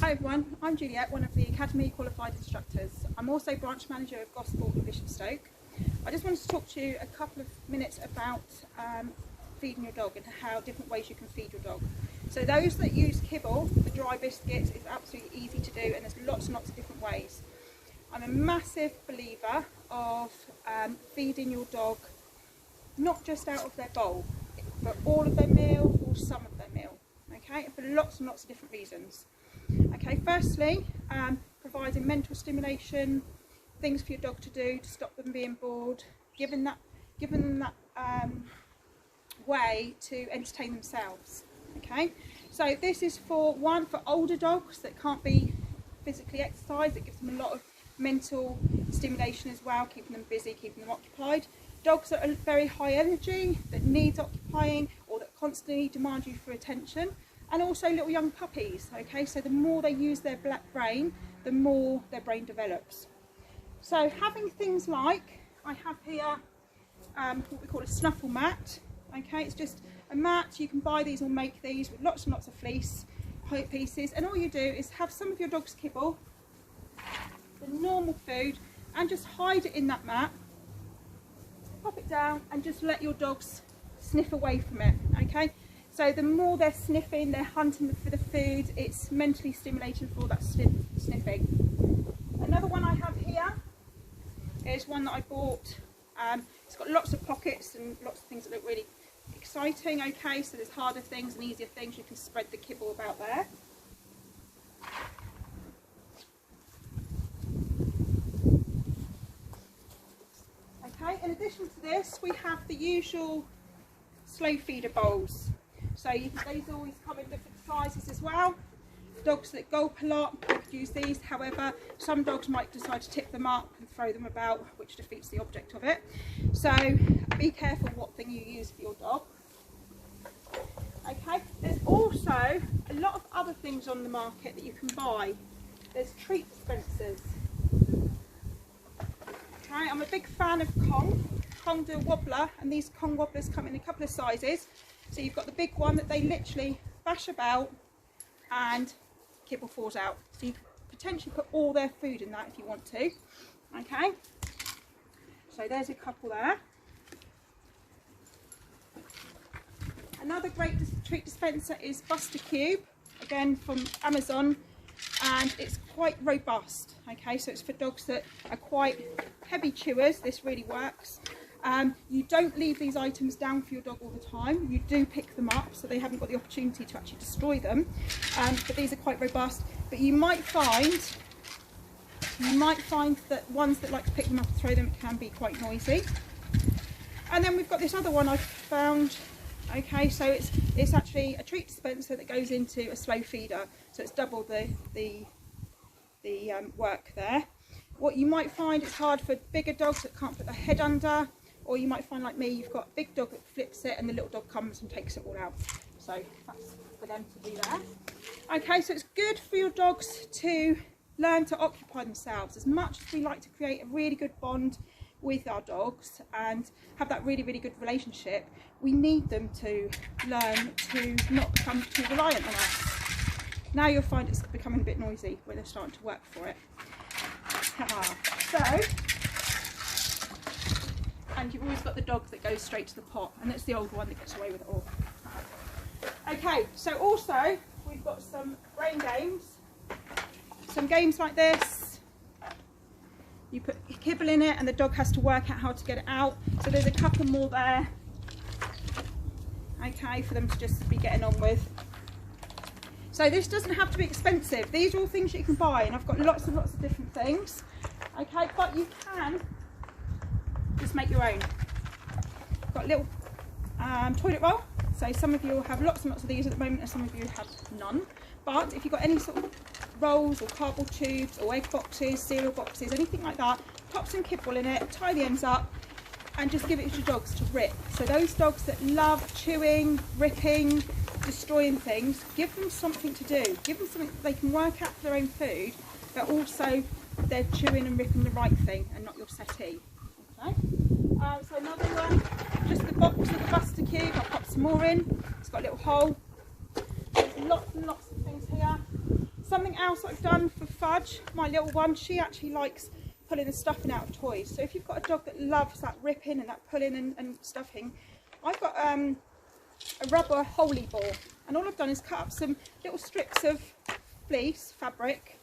Hi everyone, I'm Juliet, one of the Academy qualified instructors. I'm also branch manager of Gosport in Bishopstoke. I just wanted to talk to you a couple of minutes about feeding your dog and how different ways you can feed your dog. So those that use kibble for dry biscuits, it's absolutely easy to do, and there's lots and lots of different ways. I'm a massive believer of feeding your dog not just out of their bowl, but all of their meal or some of their meal, okay, for lots and lots of different reasons. Okay, firstly, providing mental stimulation, things for your dog to do to stop them being bored, giving them that way to entertain themselves. Okay, so this is for older dogs that can't be physically exercised. It gives them a lot of mental stimulation as well, keeping them busy, keeping them occupied. Dogs that are very high energy, that needs occupying, or that constantly demand you for attention. And also little young puppies, okay, so the more they use their black brain, the more their brain develops. So having things like, I have here what we call a snuffle mat, okay, it's just a mat. You can buy these or make these with lots and lots of fleece pieces, and all you do is have some of your dog's kibble, the normal food, and just hide it in that mat, pop it down and just let your dogs sniff away from it, okay. So the more they're sniffing, they're hunting for the food, it's mentally stimulating for all that sniffing. Another one I have here is one that I bought. It's got lots of pockets and lots of things that look really exciting, okay, so there's harder things and easier things. You can spread the kibble about there. Okay, in addition to this, we have the usual slow feeder bowls. So these always come in different sizes as well. Dogs that gulp a lot could use these. However, some dogs might decide to tip them up and throw them about, which defeats the object of it. So be careful what thing you use for your dog. Okay, there's also a lot of other things on the market that you can buy. There's treat dispensers. Okay, I'm a big fan of Kong. Kong do a wobbler, and these Kong wobblers come in a couple of sizes. So you've got the big one that they literally bash about and kibble falls out. So you can potentially put all their food in that if you want to. Okay, so there's a couple there. Another great treat dispenser is Buster Cube, again from Amazon, and it's quite robust. Okay, so it's for dogs that are quite heavy chewers. This really works. You don't leave these items down for your dog all the time. You do pick them up, so they haven't got the opportunity to actually destroy them. But these are quite robust. But you might find that ones that like to pick them up and throw them can be quite noisy. And then we've got this other one I've found. Okay, so it's actually a treat dispenser that goes into a slow feeder, so it's double the work there. What you might find, it's hard for bigger dogs that can't put their head under, or you might find like me, you've got a big dog that flips it and the little dog comes and takes it all out. So that's for them to do there. Okay, so it's good for your dogs to learn to occupy themselves. As much as we like to create a really good bond with our dogs and have that really, really good relationship, we need them to learn to not become too reliant on us. Now you'll find it's becoming a bit noisy when they're starting to work for it. And you've always got the dog that goes straight to the pot, and that's the old one that gets away with it all. Okay, so also we've got some brain games. Some games like this. You put kibble in it and the dog has to work out how to get it out. So there's a couple more there. Okay, for them to just be getting on with. So this doesn't have to be expensive. These are all things you can buy, and I've got lots and lots of different things. Okay, but you can just make your own. I've got a little toilet roll. So some of you will have lots and lots of these at the moment, and some of you have none. But if you've got any sort of rolls or cardboard tubes or egg boxes, cereal boxes, anything like that, pop some kibble in it, tie the ends up, and just give it to your dogs to rip. So those dogs that love chewing, ripping, destroying things, give them something to do. Give them something that they can work out for their own food, but also they're chewing and ripping the right thing and not your settee. Okay. So another one, just the box of the Buster Cube. I'll pop some more in. It's got a little hole. There's lots and lots of things here. Something else I've done for Fudge, my little one, she actually likes pulling the stuffing out of toys. So if you've got a dog that loves that ripping and that pulling and stuffing, I've got a rubber holy ball, and all I've done is cut up some little strips of fleece fabric,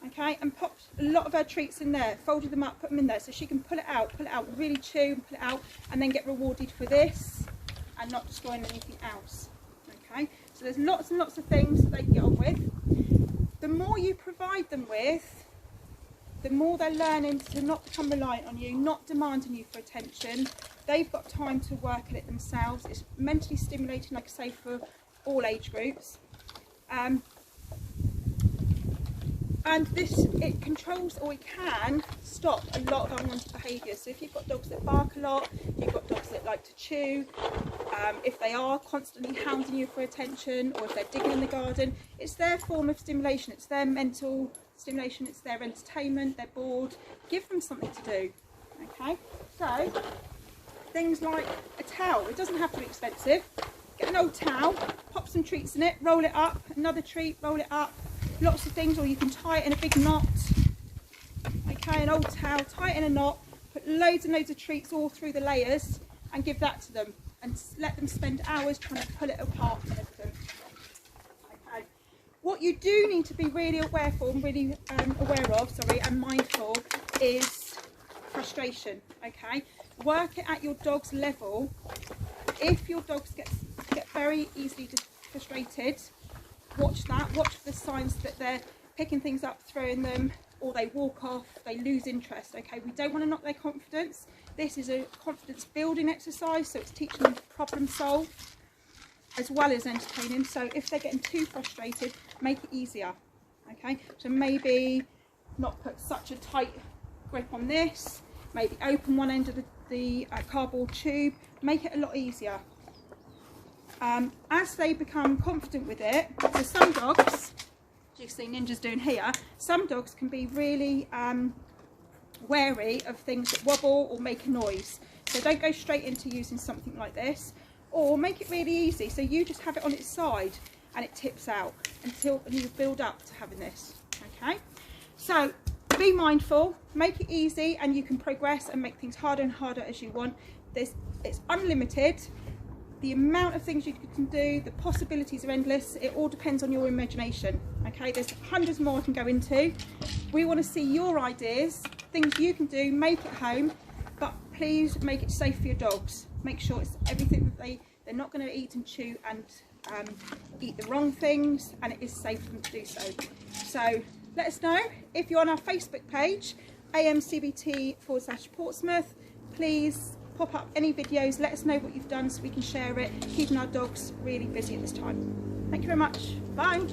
okay, and popped a lot of her treats in there, folded them up, put them in there so she can pull it out, really chew and pull it out, and then get rewarded for this and not destroying anything else. Okay, so there's lots and lots of things that they can get on with. The more you provide them with, the more they're learning to not become reliant on you, not demanding you for attention. They've got time to work at it themselves. It's mentally stimulating, like I say, for all age groups. And it controls, or it can stop a lot of unwanted behaviour. So if you've got dogs that bark a lot, you've got dogs that like to chew, if they are constantly hounding you for attention, or if they're digging in the garden, it's their form of stimulation, it's their mental stimulation, it's their entertainment, they're bored. Give them something to do, okay? So, things like a towel, it doesn't have to be expensive. Get an old towel, pop some treats in it, roll it up, another treat, roll it up, lots of things, or you can tie it in a big knot. Okay, an old towel, tie it in a knot, put loads and loads of treats all through the layers and give that to them and let them spend hours trying to pull it apart and everything. Okay. What you do need to be really aware of and mindful is frustration, okay? Work it at your dog's level. If your dogs get very easily frustrated, watch that, watch the signs that they're picking things up, throwing them, or they walk off, they lose interest, okay? We don't want to knock their confidence. This is a confidence building exercise, so it's teaching them to problem solve as well as entertaining. So if they're getting too frustrated, make it easier, okay? So maybe not put such a tight grip on this, maybe open one end of the cardboard tube, make it a lot easier. As they become confident with it, so some dogs, as you see Ninja's doing here, some dogs can be really wary of things that wobble or make a noise. So don't go straight into using something like this, or make it really easy. So you just have it on its side and it tips out until you build up to having this, okay? So be mindful, make it easy, and you can progress and make things harder and harder as you want. It's unlimited. The amount of things you can do, the possibilities are endless. It all depends on your imagination, okay? There's hundreds more I can go into. We want to see your ideas, things you can do, make it home, but please make it safe for your dogs. Make sure it's everything that they're not going to eat and chew and eat the wrong things, and it is safe for them to do so. So let us know if you're on our Facebook page, AMCBT/Portsmouth. Please pop up any videos, let us know what you've done so we can share it, keeping our dogs really busy at this time. Thank you very much. Bye.